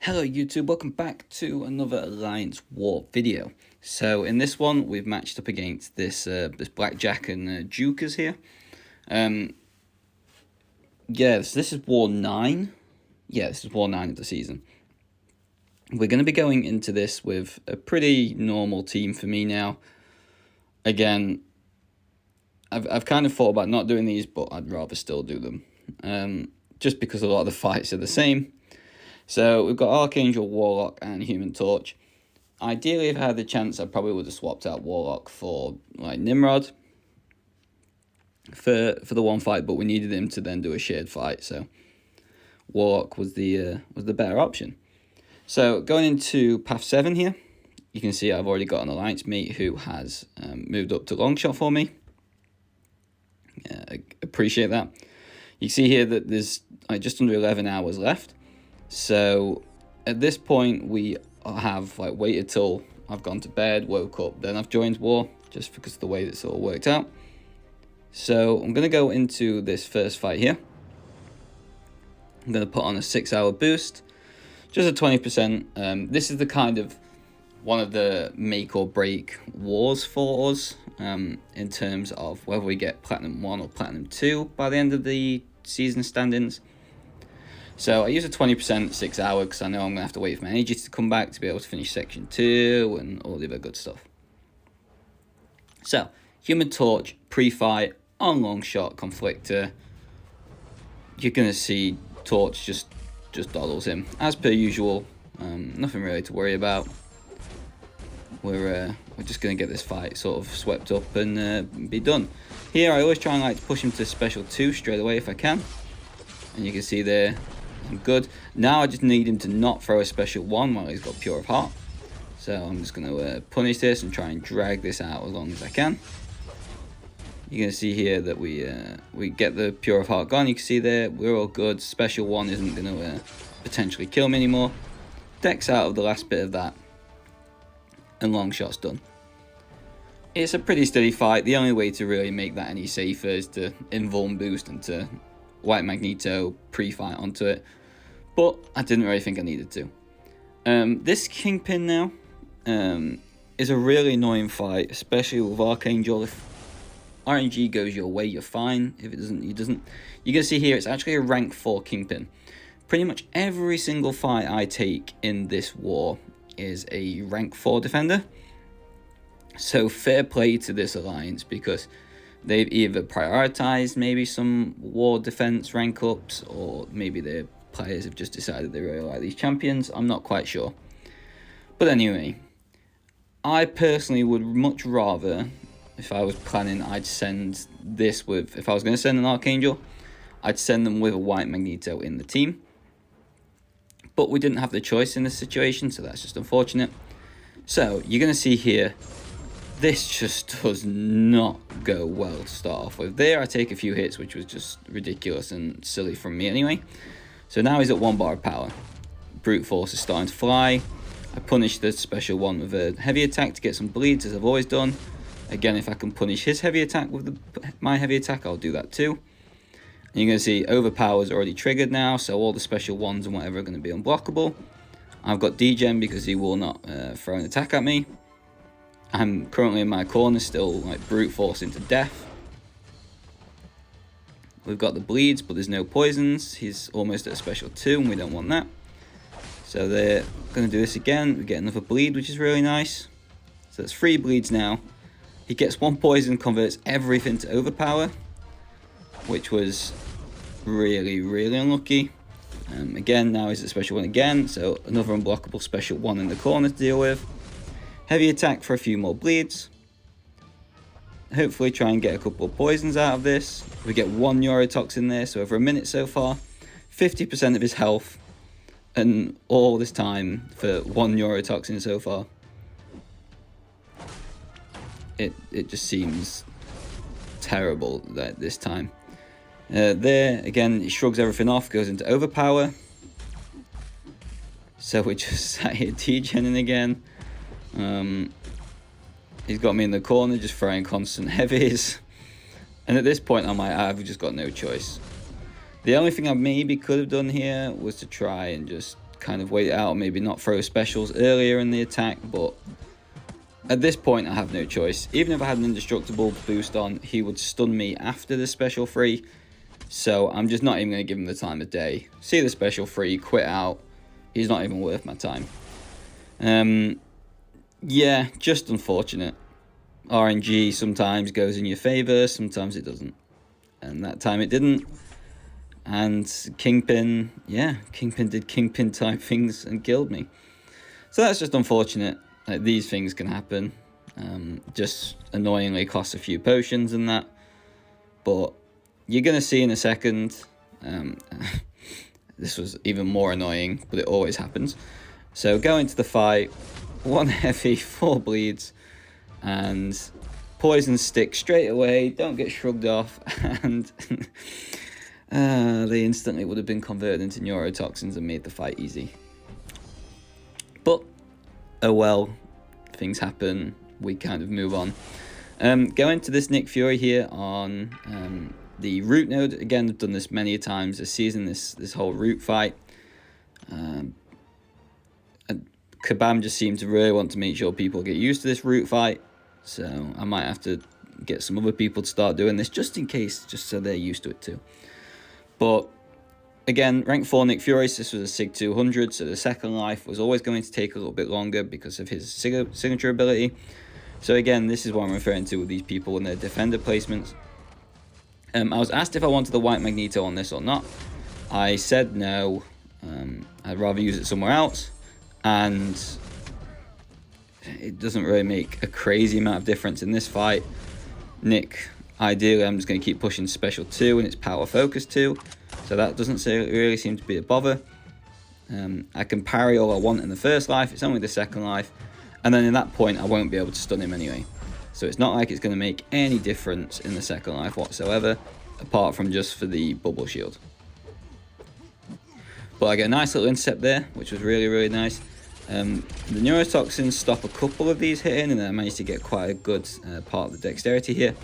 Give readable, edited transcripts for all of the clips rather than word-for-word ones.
Hello YouTube, welcome back to another Alliance War video. So in this one we've matched up against this Blackjack and Jukers here. Yes, this is War 9. Yeah, this is War 9 of the season. We're going to be going into this with a pretty normal team for me now. Again, I've kind of thought about not doing these, but I'd rather still do them. Just because a lot of the fights are the same. So we've got Archangel, Warlock, and Human Torch. Ideally, if I had the chance, I probably would have swapped out Warlock for like Nimrod for the one fight, but we needed him to then do a shared fight, so Warlock was the better option. So going into Path 7 here, you can see I've already got an alliance mate who has moved up to Longshot for me. I appreciate that. You see here that there's just under 11 hours left. So at this point we have waited till I've gone to bed, woke up, then I've joined war, just because of the way this all worked out. So I'm going to go into this first fight here. I'm going to put on a 6-hour boost, just a 20%. This is the kind of one of the make or break wars for us, in terms of whether we get Platinum 1 or Platinum 2 by the end of the season standings. So I use a 20% 6-hour because I know I'm going to have to wait for my energy to come back to be able to finish Section 2 and all the other good stuff. So, Human Torch, pre-fight, on Longshot, Conflictor. You're going to see Torch just dawdles him. As per usual, nothing really to worry about. We're just going to get this fight sort of swept up and be done. Here I always try and to push him to Special 2 straight away if I can. And you can see there, I'm good. Now I just need him to not throw a Special 1 while he's got Pure of Heart. So I'm just going to punish this and try and drag this out as long as I can. You're going to see here that we get the Pure of Heart gone. You can see there, we're all good. Special 1 isn't going to potentially kill me anymore. Deck's out of the last bit of that. And Longshot's done. It's a pretty steady fight. The only way to really make that any safer is to invuln boost and to White Magneto pre-fight onto it, but I didn't really think I needed to. This Kingpin now is a really annoying fight, especially with Archangel. If RNG goes your way, you're fine. If it doesn't, you doesn't. You can see here it's actually a rank 4 Kingpin. Pretty much every single fight I take in this war is a rank 4 defender. So fair play to this alliance, because they've either prioritized maybe some war defense rank ups, or maybe their players have just decided they really like these champions. I'm not quite sure. But anyway, I personally would much rather, if I was planning, I'd send this with, if I was going to send an Archangel, I'd send them with a White Magneto in the team. But we didn't have the choice in this situation, so that's just unfortunate. So you're going to see here, this just does not go well to start off with. There I take a few hits, which was just ridiculous and silly from me anyway. So now he's at 1 bar of power. Brute Force is starting to fly. I punish the Special 1 with a heavy attack to get some bleeds, as I've always done. Again, if I can punish his heavy attack with my heavy attack, I'll do that too. And you're going to see Overpower is already triggered now, so all the Special 1s and whatever are going to be unblockable. I've got Degen because he will not throw an attack at me. I'm currently in my corner, still brute force into death. We've got the bleeds, but there's no poisons. He's almost at a Special 2, and we don't want that. So they're going to do this again. We get another bleed, which is really nice. So that's 3 bleeds now. He gets 1 poison, converts everything to Overpower, which was really, really unlucky. Again, now he's at Special 1 again, so another unblockable Special 1 in the corner to deal with. Heavy attack for a few more bleeds. Hopefully try and get a couple of poisons out of this. We get 1 neurotoxin there, so over a minute so far. 50% of his health. And all this time for 1 neurotoxin so far. It just seems terrible this time. There, again, he shrugs everything off, goes into Overpower. So we're just sat here degening again. He's got me in the corner just throwing constant heavies, and at this point I've just got no choice. The only thing I maybe could have done here was to try and just kind of wait it out, maybe not throw specials earlier in the attack, but at this point I have no choice. Even if I had an indestructible boost on, he would stun me after the special 3, so I'm just not even going to give him the time of day. See the special 3, quit out, he's not even worth my time. Yeah, just unfortunate. RNG sometimes goes in your favour, sometimes it doesn't. And that time it didn't. And Kingpin, yeah, Kingpin did Kingpin type things and killed me. So that's just unfortunate. Like, these things can happen. Just annoyingly cost a few potions and that. But you're going to see in a second. This was even more annoying, but it always happens. So go into the fight. 1 heavy, 4 bleeds. And poison stick straight away. Don't get shrugged off. And they instantly would have been converted into neurotoxins and made the fight easy. But, oh well, things happen, we kind of move on. Going to this Nick Fury here on the root node. Again, I've done this many times this season, this whole root fight. Kabam just seemed to really want to make sure people get used to this root fight. So I might have to get some other people to start doing this just in case, just so they're used to it too. But again, rank 4 Nick Fury, this was a Sig 200, so the second life was always going to take a little bit longer because of his signature ability. So again, this is what I'm referring to with these people and their defender placements. I was asked if I wanted the white Magneto on this or not. I said no, I'd rather use it somewhere else, and it doesn't really make a crazy amount of difference in this fight. Nick, ideally, I'm just going to keep pushing special 2 and it's power focus 2. So that doesn't really seem to be a bother. I can parry all I want in the first life. It's only the second life. And then in that point, I won't be able to stun him anyway. So it's not like it's going to make any difference in the second life whatsoever, apart from just for the bubble shield. But I get a nice little intercept there, which was really, really nice. The neurotoxins stop a couple of these hitting, and then I managed to get quite a good part of the dexterity here.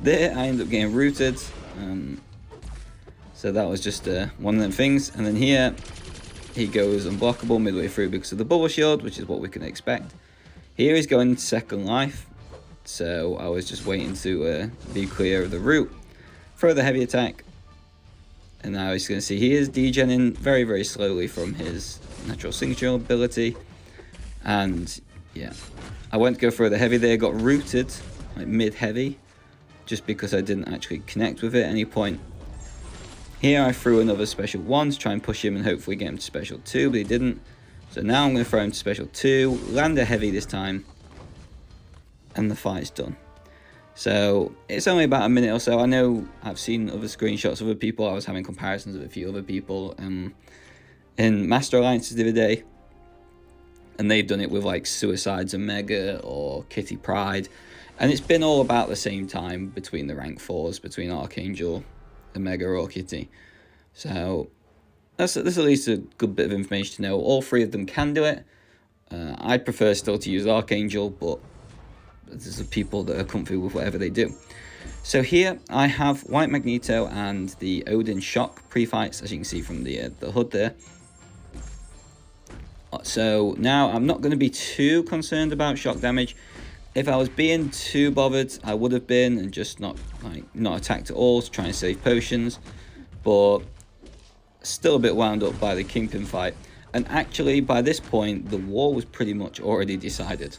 There, I ended up getting rooted. So that was just one of them things. And then here, he goes unblockable midway through because of the bubble shield, which is what we can expect. Here he's going into second life. So I was just waiting to be clear of the root. Throw the heavy attack. And now he's going to see he is degenning very, very slowly from his natural signature ability. And yeah, I went to go for the heavy there, got rooted, like mid-heavy, just because I didn't actually connect with it at any point. Here I threw another special 1 to try and push him and hopefully get him to special 2, but he didn't. So now I'm going to throw him to special 2, land a heavy this time, and the fight's done. So it's only about a minute or so. I know I've seen other screenshots of other people. I was having comparisons with a few other people in Master Alliances the other day. And they've done it with like Suicides Omega or Kitty Pryde. And it's been all about the same time between the rank 4s, between Archangel, Omega or Kitty. So that's at least a good bit of information to know. All 3 of them can do it. I prefer still to use Archangel, but there's people that are comfy with whatever they do. So here I have White Magneto and the Odin Shock pre-fights, as you can see from the HUD there. So now I'm not going to be too concerned about shock damage. If I was being too bothered, I would have been and just not attacked at all to try and save potions. But still a bit wound up by the Kingpin fight. And actually, by this point, the war was pretty much already decided.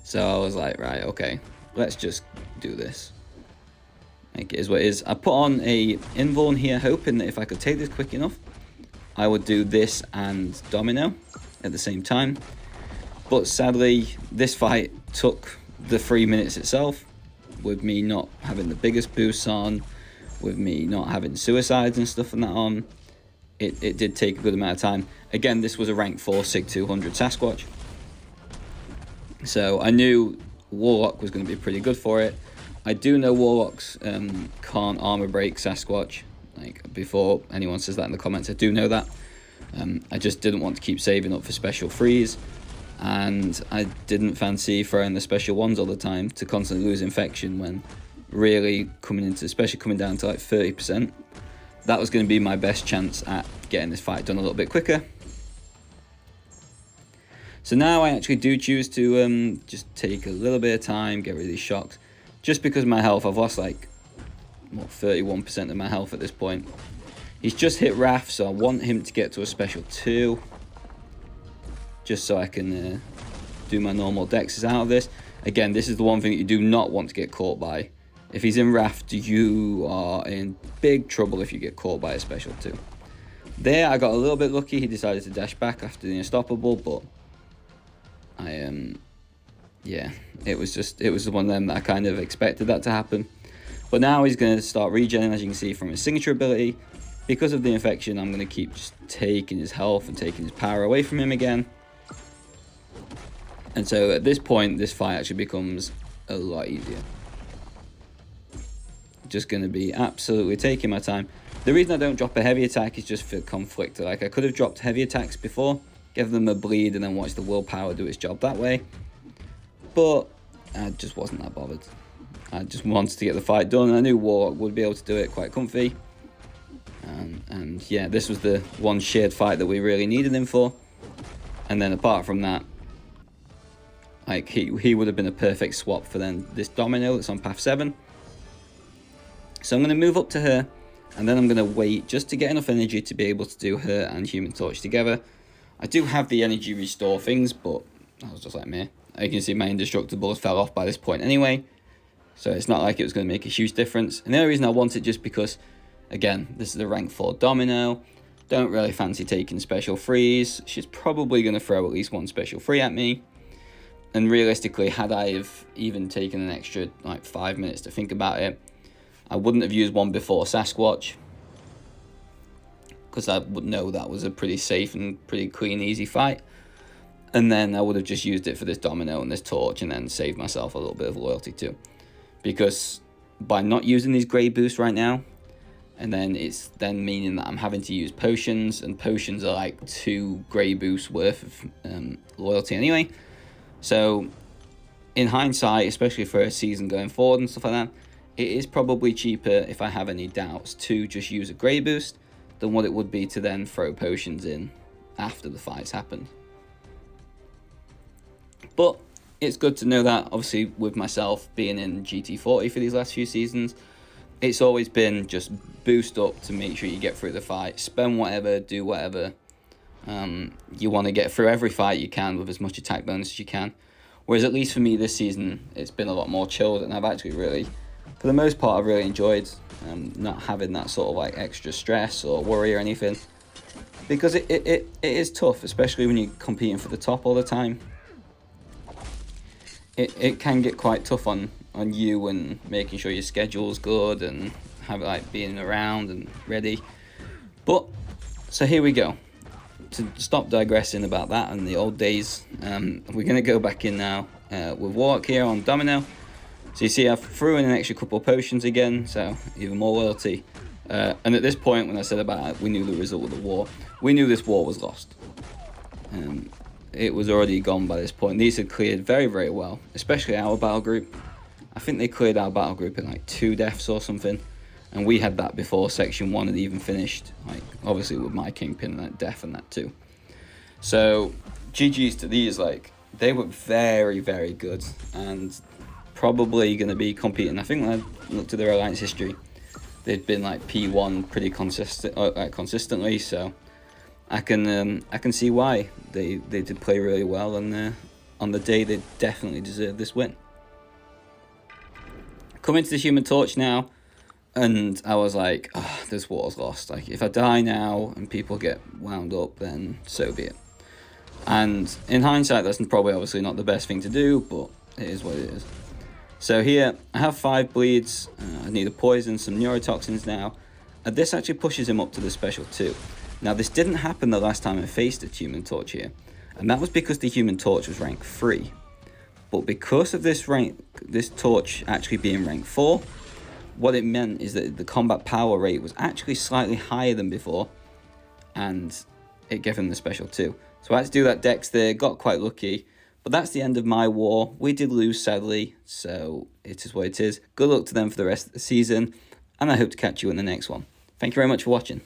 So I was like, right, okay, let's just do this. Like it is what it is. I put on a invuln here, hoping that if I could take this quick enough, I would do this and Domino at the same time. But sadly, this fight took the 3 minutes itself, with me not having the biggest boosts on, with me not having suicides and stuff and that on. It did take a good amount of time. Again, this was a rank 4 Sig 200 Sasquatch. So I knew Warlock was going to be pretty good for it. I do know Warlocks can't armor break Sasquatch. Like, before anyone says that in the comments, I do know that. I just didn't want to keep saving up for special 3s. And I didn't fancy throwing the special 1s all the time to constantly lose infection when really especially coming down to like 30%. that was going to be my best chance at getting this fight done a little bit quicker. So now I actually do choose to just take a little bit of time, get rid of these shocks. Just because of my health, I've lost like, 31% of my health at this point. He's just hit Wrath, so I want him to get to a special 2. Just so I can do my normal dexes out of this. Again, this is the one thing that you do not want to get caught by. If he's in Raft, you are in big trouble if you get caught by a special 2. There, I got a little bit lucky. He decided to dash back after the unstoppable, but yeah, it was one of them that I kind of expected that to happen. But now he's going to start regenerating, as you can see from his signature ability. Because of the infection, I'm going to keep just taking his health and taking his power away from him again. And so at this point, this fight actually becomes a lot easier. Just going to be absolutely taking my time. The reason I don't drop a heavy attack is just for conflict. Like, I could have dropped heavy attacks before, give them a bleed, and then watch the willpower do its job that way. But I just wasn't that bothered. I just wanted to get the fight done. I knew Warlock would be able to do it quite comfy. And yeah, this was the one shared fight that we really needed him for. And then apart from that, like, he would have been a perfect swap for then this Domino that's on path 7. So I'm going to move up to her, and then I'm going to wait just to get enough energy to be able to do her and Human Torch together. I do have the energy restore things, but that was just like me. You can see my indestructibles fell off by this point anyway, so it's not like it was going to make a huge difference. And the only reason I want it just because, again, this is a rank 4 Domino. Don't really fancy taking special 3s. She's probably going to throw at least one special 3 at me. And realistically, had I have even taken an extra like 5 minutes to think about it, I wouldn't have used one before Sasquatch, because I would know that was a pretty safe and pretty clean, easy fight. And then I would have just used it for this Domino and this Torch, and then saved myself a little bit of loyalty too. Because by not using these grey boosts right now, and then it's then meaning that I'm having to use potions, and potions are like 2 grey boosts worth of loyalty anyway. So in hindsight, especially for a season going forward and stuff like that, it is probably cheaper, if I have any doubts, to just use a grey boost than what it would be to then throw potions in after the fight's happened. But it's good to know that, obviously, with myself being in GT40 for these last few seasons, it's always been just boost up to make sure you get through the fight, spend whatever, do whatever. You want to get through every fight you can with as much attack bonus as you can. Whereas at least for me this season, it's been a lot more chilled, and I've actually really, for the most part, I've really enjoyed not having that sort of like extra stress or worry or anything. Because it is tough, especially when you're competing for the top all the time. It can get quite tough on you, and making sure your schedule's good and have like being around and ready. But so here we go. To stop digressing about that and the old days, we're going to go back in now with Warlock here on Domino. So you see I threw in an extra couple of potions again, so even more loyalty. And at this point, when I said about it, we knew the result of the war. We knew this war was lost. It was already gone by this point. These had cleared very, very well, especially our battle group. I think they cleared our battle group in like 2 deaths or something. And we had that before Section 1 had even finished. Like, obviously with my Kingpin and that death and that too. So, GG's to these, like, they were very, very good. And probably going to be competing. I think when I looked at their alliance history, they've been like P1 pretty consistently. So, I can see why they did play really well. And on the day, they definitely deserved this win. Coming to the Human Torch now. And I was like, oh, this war's lost. Like, if I die now and people get wound up, then so be it. And in hindsight, that's probably obviously not the best thing to do, but it is what it is. So here, I have 5 bleeds. I need a poison, some neurotoxins now. And this actually pushes him up to the special 2. Now, this didn't happen the last time I faced a Human Torch here. And that was because the Human Torch was rank 3. But because of this torch actually being rank 4, what it meant is that the combat power rate was actually slightly higher than before, and it gave him the special 2. So I had to do that dex there, got quite lucky, but that's the end of my war. We did lose, sadly, so it is what it is. Good luck to them for the rest of the season, and I hope to catch you in the next one. Thank you very much for watching.